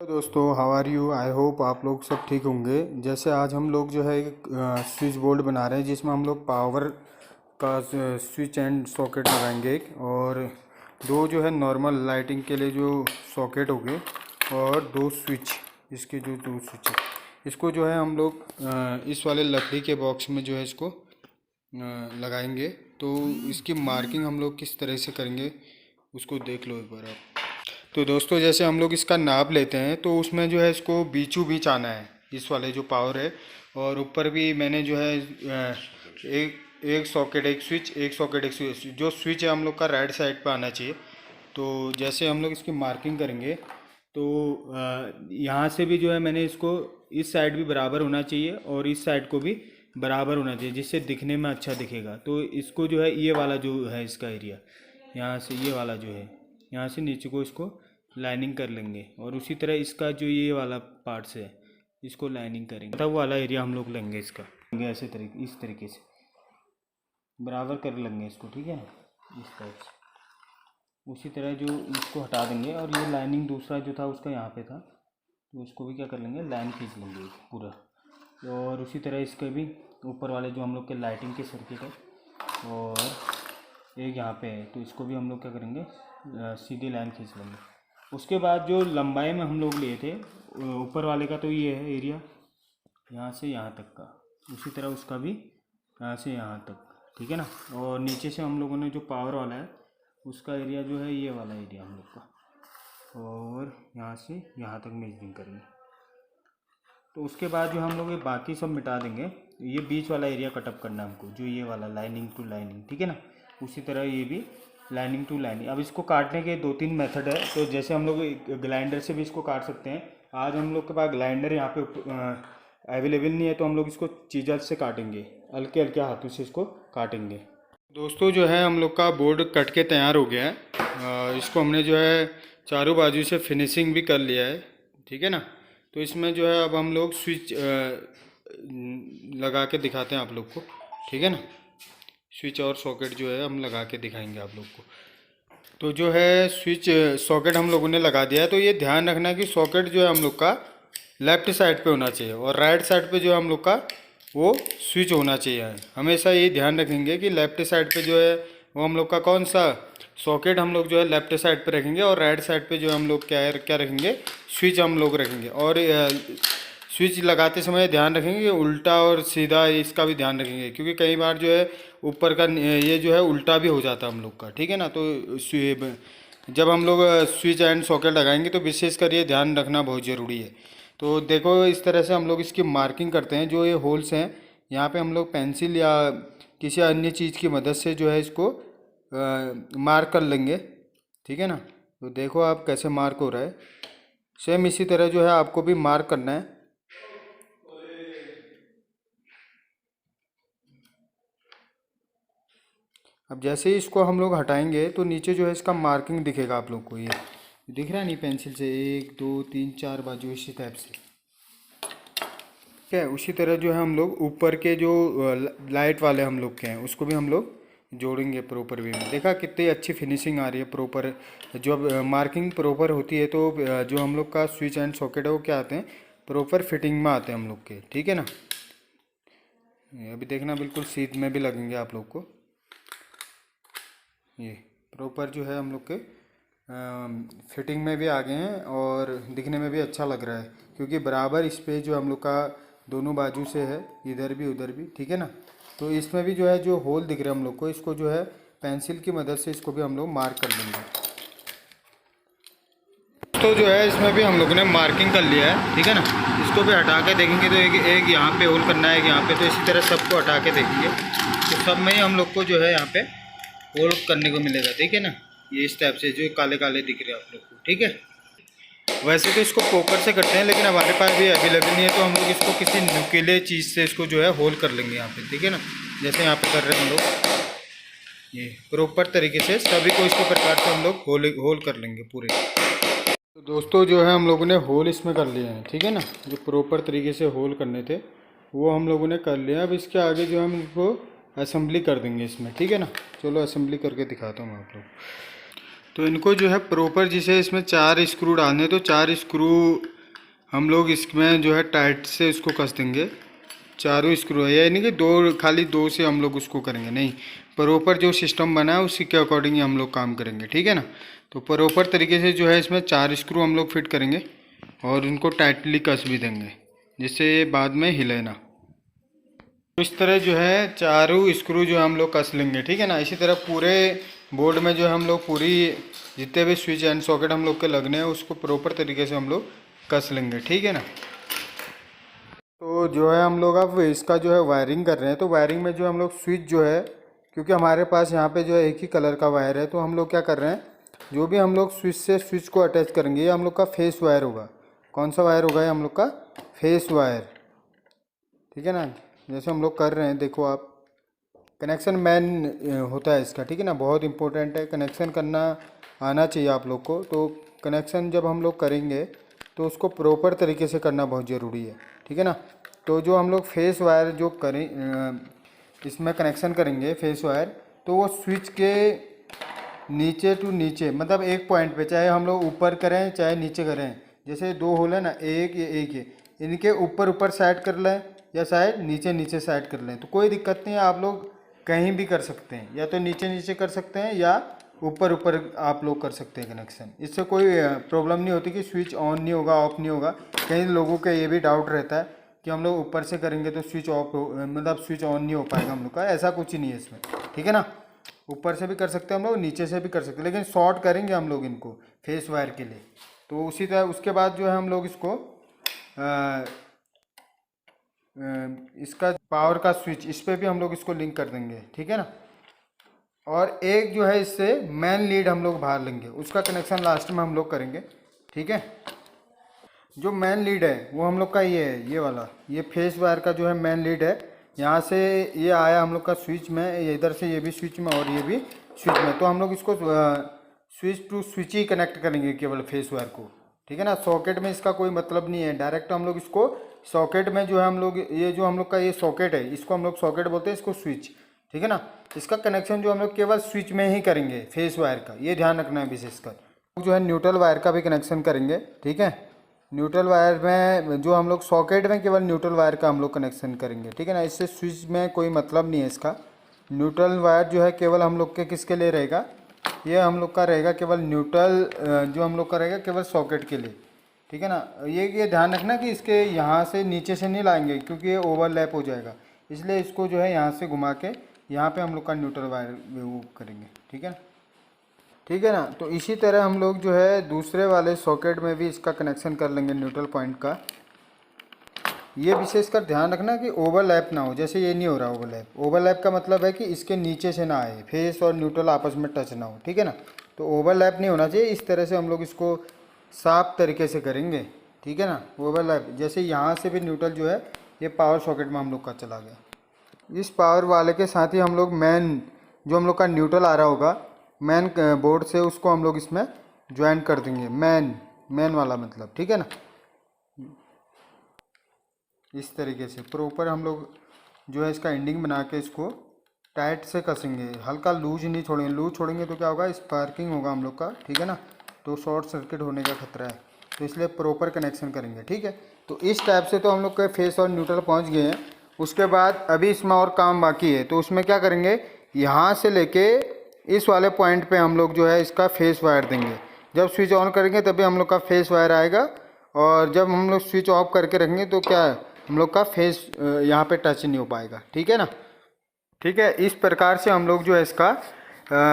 तो दोस्तों, how are you? I hope आप लोग सब ठीक होंगे। जैसे आज हम लोग जो है एक स्विच बोर्ड बना रहे हैं जिसमें हम लोग पावर का स्विच एंड सॉकेट लगाएंगे एक, और दो जो है नॉर्मल लाइटिंग के लिए जो सॉकेट हो गए, और दो स्विच, इसके जो दो स्विच है, इसको जो है हम लोग इस वाले लकड़ी के बॉक्स में जो है इसको लगाएंगे। तो इसकी मार्किंग हम लोग किस तरह से करेंगे उसको देख लो एक बार आप। तो दोस्तों, जैसे हम लोग इसका नाप लेते हैं तो उसमें जो है इसको बीचों बीच आना है, इस वाले जो पावर है। और ऊपर भी मैंने जो है एक एक सॉकेट एक स्विच, एक सॉकेट एक स्विच, जो स्विच है हम लोग का राइट साइड पे आना चाहिए। तो जैसे हम लोग इसकी मार्किंग करेंगे तो यहाँ से भी जो है मैंने इसको इस साइड भी बराबर होना चाहिए और इस साइड को भी बराबर होना चाहिए, जिससे दिखने में अच्छा दिखेगा। तो इसको जो है ये वाला जो है इसका एरिया, यहाँ से ये वाला जो है, यहाँ से नीचे को इसको लाइनिंग कर लेंगे। और उसी तरह इसका जो ये वाला पार्ट्स है इसको लाइनिंग करेंगे, तब वाला एरिया हम लोग लेंगे इसका, ऐसे तरीके इस तरीके से बराबर कर लेंगे इसको, ठीक है, इस टाइप से। उसी तरह जो इसको हटा देंगे, और ये लाइनिंग दूसरा जो था उसका यहाँ पे था, तो उसको भी क्या कर लेंगे, लाइन खींच लेंगे पूरा। और उसी तरह इसके भी ऊपर वाले जो हम लोग के लाइटिंग के सर्किट है और एक यहाँ पे है, तो इसको भी हम लोग क्या करेंगे, सीधी लाइन खींच लेंगे। उसके बाद जो लंबाई में हम लोग लिए थे ऊपर वाले का, तो ये है एरिया यहाँ से यहाँ तक का, उसी तरह उसका भी यहाँ से यहाँ तक, ठीक है ना। और नीचे से हम लोगों ने जो पावर वाला है उसका एरिया जो है ये वाला एरिया हम लोग का, और यहाँ से यहाँ तक मेजरिंग करेंगे। तो उसके बाद जो हम लोग ये बाकी सब मिटा देंगे, ये बीच वाला एरिया कटअप करना है हमको, जो ये वाला लाइनिंग टू लाइनिंग, ठीक है ना। उसी तरह ये भी लाइनिंग टू लाइनिंग। अब इसको काटने के दो तीन मेथड है, तो जैसे हम लोग ग्लाइंडर से भी इसको काट सकते हैं। आज हम लोग के पास ग्लाइंडर यहाँ पे अवेलेबल नहीं है, तो हम लोग इसको चीज़ल से काटेंगे, हल्के हल्के हाथों से इसको काटेंगे। दोस्तों, जो है हम लोग का बोर्ड कट के तैयार हो गया है। इसको हमने जो है चारों बाजू से फिनिशिंग भी कर लिया है, ठीक है ना। तो इसमें जो है अब हम लोग स्विच लगा के दिखाते हैं आप लोग को, ठीक है ना। स्विच और सॉकेट जो है हम लगा के दिखाएंगे आप लोग को। तो जो है स्विच सॉकेट हम लोगों ने लगा दिया है। तो ये ध्यान रखना कि सॉकेट जो है हम लोग का लेफ़्ट साइड पे होना चाहिए, और राइट साइड पे जो है हम लोग का वो स्विच होना चाहिए। हमेशा ये ध्यान रखेंगे कि लेफ़्ट साइड पे जो है वो हम लोग का कौन सा सॉकेट हम लोग जो है लेफ़्ट साइड पे रखेंगे, और राइट साइड पे जो है हम लोग क्या रखेंगे, स्विच हम लोग रखेंगे। और स्विच लगाते समय ध्यान रखेंगे कि उल्टा और सीधा, इसका भी ध्यान रखेंगे, क्योंकि कई बार जो है ऊपर का ये जो है उल्टा भी हो जाता है हम लोग का, ठीक है ना। तो जब हम लोग स्विच एंड सॉकेट लगाएंगे तो विशेषकर ये ध्यान रखना बहुत ज़रूरी है। तो देखो, इस तरह से हम लोग इसकी मार्किंग करते हैं। जो ये होल्स हैं यहाँ पे हम लोग पेंसिल या किसी अन्य चीज़ की मदद से जो है इसको मार्क कर लेंगे, ठीक है ना। तो देखो आप कैसे मार्क हो रहा है, सेम इसी तरह जो है आपको भी मार्क करना है। अब जैसे ही इसको हम लोग हटाएंगे तो नीचे जो है इसका मार्किंग दिखेगा आप लोग को, ये दिख रहा है नहीं, पेंसिल से 1 2 3 4 बाजू इसी टाइप से, ठीक है। उसी तरह जो है हम लोग ऊपर के जो लाइट वाले हम लोग के हैं उसको भी हम लोग जोड़ेंगे प्रॉपर वे में। देखा कितनी अच्छी फिनिशिंग आ रही है प्रॉपर। जब मार्किंग प्रॉपर होती है तो जो हम लोग का स्विच एंड सॉकेट है वो क्या आते हैं, प्रॉपर फिटिंग में आते हैं हम लोग के, ठीक है ना। अभी देखना बिल्कुल सीध में भी लगेंगे आप लोग को, ये प्रॉपर जो है हम लोग के फिटिंग में भी आ गए हैं, और दिखने में भी अच्छा लग रहा है, क्योंकि बराबर इस पे जो हम लोग का दोनों बाजू से है, इधर भी उधर भी, ठीक है ना। तो इसमें भी जो है जो होल दिख रहे हैं हम लोग को, इसको जो है पेंसिल की मदद से इसको भी हम लोग मार्क कर देंगे। तो जो है इसमें भी हम लोगों ने मार्किंग कर लिया है, ठीक है ना। इसको भी हटा के देखेंगे तो एक यहाँ पे होल करना है, एक यहाँ पे, तो इसी तरह सबको हटा के देखेंगे तो सब में ही हम लोग को जो है यहाँ पे होल करने को मिलेगा, ठीक है ना। ये इस टाइप से जो काले काले दिख रहे हैं आप लोग को, ठीक है। वैसे तो इसको पोकर से करते हैं, लेकिन हमारे पास भी अवेलेबल नहीं है, तो हम लोग इसको किसी नुकीले चीज़ से इसको जो है होल कर लेंगे यहाँ पे, ठीक है ना। जैसे यहाँ पे कर रहे हैं हम लोग, ये प्रॉपर तरीके से सभी को इसी प्रकार से हम लोग होल कर लेंगे पूरे। तो दोस्तों, जो है हम लोगों ने होल इसमें कर लिए हैं, ठीक है ना। जो प्रॉपर तरीके से होल करने थे वो हम लोगों ने कर लिया। अब इसके आगे जो हम इसको असेंबली कर देंगे इसमें, ठीक है ना। चलो असेंबली करके दिखाता हूँ मैं आप लोग। तो इनको जो है प्रॉपर, जिसे इसमें 4 स्क्रू डालने, तो 4 स्क्रू हम लोग इसमें जो है टाइट से इसको कस देंगे। चारों स्क्रू है, यानी कि दो, खाली 2 से हम लोग उसको करेंगे नहीं, प्रॉपर जो सिस्टम बना है उसी के अकॉर्डिंग ही हम लोग काम करेंगे, ठीक है ना। तो प्रॉपर तरीके से जो है इसमें 4 स्क्रू हम लोग फिट करेंगे और इनको टाइटली कस भी देंगे, जिससे ये बाद में हिले ना। तो इस तरह जो है चारों स्क्रू जो हम लोग कस लेंगे, ठीक है ना। इसी तरह पूरे बोर्ड में जो हम लोग पूरी जितने भी स्विच एंड सॉकेट हम लोग के लगने हैं उसको प्रॉपर तरीके से हम लोग कस लेंगे, ठीक है ना। तो जो है हम लोग अब इसका जो है वायरिंग कर रहे हैं। तो वायरिंग में जो हम लोग स्विच जो है, क्योंकि हमारे पास यहाँ पे जो है एक ही कलर का वायर है, तो हम लोग क्या कर रहे हैं, जो भी हम लोग स्विच से स्विच को अटैच करेंगे ये हम लोग का फेस वायर होगा। कौन सा वायर होगा? ये हम लोग का फेस वायर, ठीक है ना। जैसे हम लोग कर रहे हैं, देखो आप, कनेक्शन मैन होता है इसका, ठीक है ना। बहुत इंपॉर्टेंट है, कनेक्शन करना आना चाहिए आप लोग को। तो कनेक्शन जब हम लोग करेंगे तो उसको प्रॉपर तरीके से करना बहुत ज़रूरी है, ठीक है ना। तो जो हम लोग फेस वायर जो करें इसमें कनेक्शन करेंगे फेस वायर, तो वो स्विच के नीचे टू नीचे, मतलब एक पॉइंट पे, चाहे हम लोग ऊपर करें चाहे नीचे करें, जैसे 2 होल है ना, एक ये एक ये, इनके ऊपर ऊपर साइड कर लें या शायद नीचे नीचे साइड कर लें, तो कोई दिक्कत नहीं है। आप लोग कहीं भी कर सकते हैं, या तो नीचे नीचे कर सकते हैं या ऊपर ऊपर आप लोग कर सकते हैं कनेक्शन। इससे कोई प्रॉब्लम नहीं होती कि स्विच ऑन नहीं होगा, ऑफ नहीं होगा। कई लोगों का ये भी डाउट रहता है कि हम लोग ऊपर से करेंगे तो स्विच ऑफ मतलब स्विच ऑन नहीं हो पाएगा हम लोग का। ऐसा कुछ ही नहीं है इसमें, ठीक है ना। ऊपर से भी कर सकते हैं हम लोग, नीचे से भी कर सकते हैं, लेकिन शॉर्ट करेंगे हम लोग इनको फेस वायर के लिए। तो उसी तरह उसके बाद जो है हम लोग इसको इसका पावर का स्विच, इस पर भी हम लोग इसको लिंक कर देंगे, ठीक है ना। और एक जो है इससे मेन लीड हम लोग बाहर लेंगे, उसका कनेक्शन लास्ट में हम लोग करेंगे, ठीक है। जो मेन लीड है वो हम लोग का ये है, ये वाला, ये फेस वायर का जो है मेन लीड है। यहाँ से ये आया हम लोग का स्विच में, ये इधर से ये भी स्विच में और ये भी स्विच में। तो हम लोग इसको स्विच टू स्विच ही कनेक्ट करेंगे केवल फेस वायर को, ठीक है ना। सॉकेट में इसका कोई मतलब नहीं है, डायरेक्ट हम लोग इसको सॉकेट में जो है हम लोग, ये जो हम लोग का ये सॉकेट है इसको हम लोग सॉकेट बोलते हैं, इसको स्विच, ठीक है ना। इसका कनेक्शन जो हम लोग केवल स्विच में ही करेंगे फेस वायर का, ये ध्यान रखना है विशेषकर। जो है न्यूट्रल वायर का भी कनेक्शन करेंगे, ठीक है। न्यूट्रल वायर में जो हम लोग सॉकेट में केवल न्यूट्रल वायर का हम लोग कनेक्शन करेंगे, ठीक है ना। इससे स्विच में कोई मतलब नहीं है इसका। न्यूट्रल वायर जो है केवल हम लोग के किसके लिए रहेगा, ये हम लोग का रहेगा केवल न्यूट्रल जो हम लोग का रहेगा केवल सॉकेट के लिए, ठीक है ना। ये ध्यान रखना कि इसके यहाँ से नीचे से नहीं लाएंगे, क्योंकि ये ओवरलैप हो जाएगा, इसलिए इसको जो है यहाँ से घुमा के यहाँ पे हम लोग का न्यूट्रल वायर वो करेंगे, ठीक है ना, ठीक है ना। तो इसी तरह हम लोग जो है दूसरे वाले सॉकेट में भी इसका कनेक्शन कर लेंगे न्यूट्रल पॉइंट का। ये विशेषकर ध्यान रखना कि ओवरलैप ना हो, जैसे ये नहीं हो रहा ओवरलैप। ओवरलैप का मतलब है कि इसके नीचे से ना आए, फेस और न्यूट्रल आपस में टच ना हो, ठीक है ना। तो ओवरलैप नहीं होना चाहिए। इस तरह से हम लोग इसको साफ तरीके से करेंगे, ठीक है ना। ओवरलैप जैसे यहाँ से भी न्यूट्रल जो है ये पावर सॉकेट में हम लोग का चला गया। इस पावर वाले के साथ ही हम लोग मेन जो हम लोग का न्यूट्रल आ रहा होगा मेन बोर्ड से, उसको हम लोग इसमें ज्वाइन कर देंगे, मेन वाला मतलब, ठीक है ना। इस तरीके से प्रॉपर हम लोग जो है इसका एंडिंग बना के इसको टाइट से कसेंगे, हल्का लूज नहीं छोड़ेंगे। लूज छोड़ेंगे तो क्या होगा, स्पार्किंग होगा हम लोग का, ठीक है ना। तो शॉर्ट सर्किट होने का खतरा है, तो इसलिए प्रॉपर कनेक्शन करेंगे, ठीक है। तो इस टाइप से तो हम लोग के फेस और न्यूट्रल पहुंच गए हैं। उसके बाद अभी इसमें और काम बाकी है, तो उसमें क्या करेंगे, यहाँ से लेके इस वाले पॉइंट पे हम लोग जो है इसका फेस वायर देंगे। जब स्विच ऑन करेंगे तभी हम लोग का फेस वायर आएगा, और जब हम लोग स्विच ऑफ करके रखेंगे तो क्या है, हम लोग का फेस यहाँ पे टच नहीं हो पाएगा, ठीक है ना। ठीक है, इस प्रकार से हम लोग जो है इसका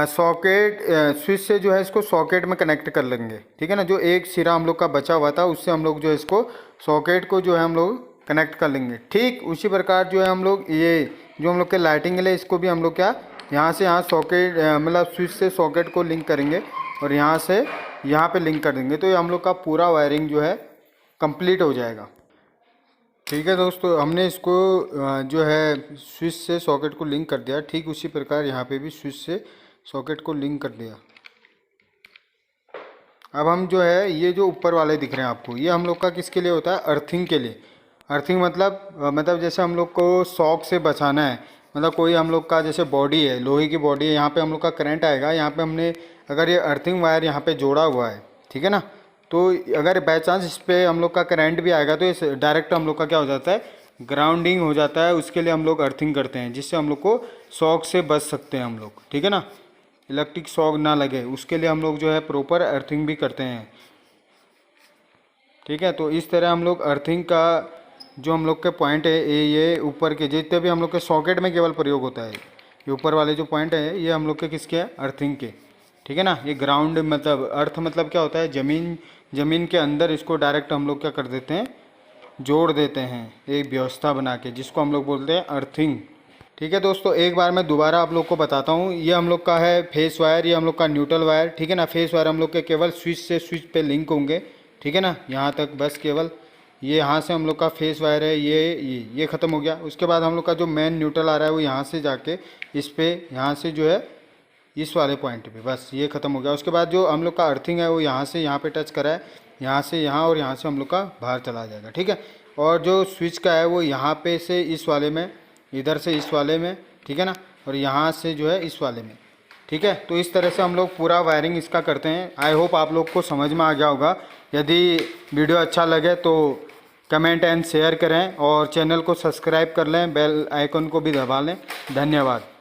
सॉकेट स्विच से जो है इसको सॉकेट में कनेक्ट कर लेंगे, ठीक है ना। जो एक सिरा हम लोग का बचा हुआ था उससे हम लोग जो है इसको सॉकेट को जो है हम लोग कनेक्ट कर लेंगे। ठीक उसी प्रकार जो है हम लोग ये जो हम लोग के लाइटिंग है इसको भी हम लोग क्या यहाँ से यहाँ सॉकेट मतलब स्विच से सॉकेट को लिंक करेंगे और यहाँ से यहाँ पे लिंक कर देंगे, तो ये हम लोग का पूरा वायरिंग जो है कंप्लीट हो जाएगा। ठीक है दोस्तों, हमने इसको जो है स्विच से सॉकेट को लिंक कर दिया। ठीक उसी प्रकार यहाँ पे भी स्विच से सॉकेट को लिंक कर दिया। अब हम जो है ये जो ऊपर वाले दिख रहे हैं आपको, ये हम लोग का किसके लिए होता है, अर्थिंग के लिए। अर्थिंग मतलब जैसे हम लोग को शॉक से बचाना है, मतलब कोई हम लोग का जैसे बॉडी है, लोहे की बॉडी है, यहाँ पे हम लोग का करंट आएगा, यहाँ पे हमने अगर ये अर्थिंग वायर यहाँ पे जोड़ा हुआ है, ठीक है ना, तो अगर बाई चांस इस पर हम लोग का करंट भी आएगा तो इस डायरेक्ट हम लोग का क्या हो जाता है, ग्राउंडिंग हो जाता है। उसके लिए हम लोग अर्थिंग करते हैं, जिससे हम लोग को शॉक से बच सकते हैं हम लोग, ठीक है ना, इलेक्ट्रिक शॉक ना लगे, उसके लिए हम लोग जो है प्रॉपर अर्थिंग भी करते हैं, ठीक है। तो इस तरह हम लोग अर्थिंग का जो हम लोग के पॉइंट है, ये ऊपर के जितने भी हम लोग के सॉकेट में केवल प्रयोग होता है, ये ऊपर वाले जो पॉइंट है ये हम लोग के किसके हैं, अर्थिंग के, ठीक है ना। ये ग्राउंड मतलब अर्थ मतलब क्या होता है, ज़मीन के अंदर इसको डायरेक्ट हम लोग क्या कर देते हैं, जोड़ देते हैं एक व्यवस्था बना के, जिसको हम लोग बोलते हैं अर्थिंग, ठीक है। दोस्तों एक बार मैं दोबारा आप लोग को बताता हूँ, ये हम लोग का है फेस वायर, ये हम लोग का न्यूट्रल वायर, ठीक है ना। फेस वायर हम लोग के केवल स्विच से स्विच पे लिंक होंगे, ठीक है ना, यहाँ तक बस केवल ये यहाँ से हम लोग का फेस वायर है, ये ख़त्म हो गया। उसके बाद हम लोग का जो मेन न्यूट्रल आ रहा है वो यहाँ से जाके इस पे यहाँ से जो है इस वाले पॉइंट पे, बस ये ख़त्म हो गया। उसके बाद जो हम लोग का अर्थिंग है वो यहाँ से यहाँ पे टच करा है, यहाँ से यहाँ और यहाँ से हम लोग का बाहर चला जाएगा, ठीक है। और जो स्विच का है वो यहाँ पे से इस वाले में, इधर से इस वाले में, ठीक है ना, और यहाँ से जो है इस वाले में, ठीक है। तो इस तरह से हम लोग पूरा वायरिंग इसका करते हैं। आई होप आप लोग को समझ में आ गया होगा। यदि वीडियो अच्छा लगे तो कमेंट एंड शेयर करें और चैनल को सब्सक्राइब कर लें, बेल आइकन को भी दबा लें। धन्यवाद।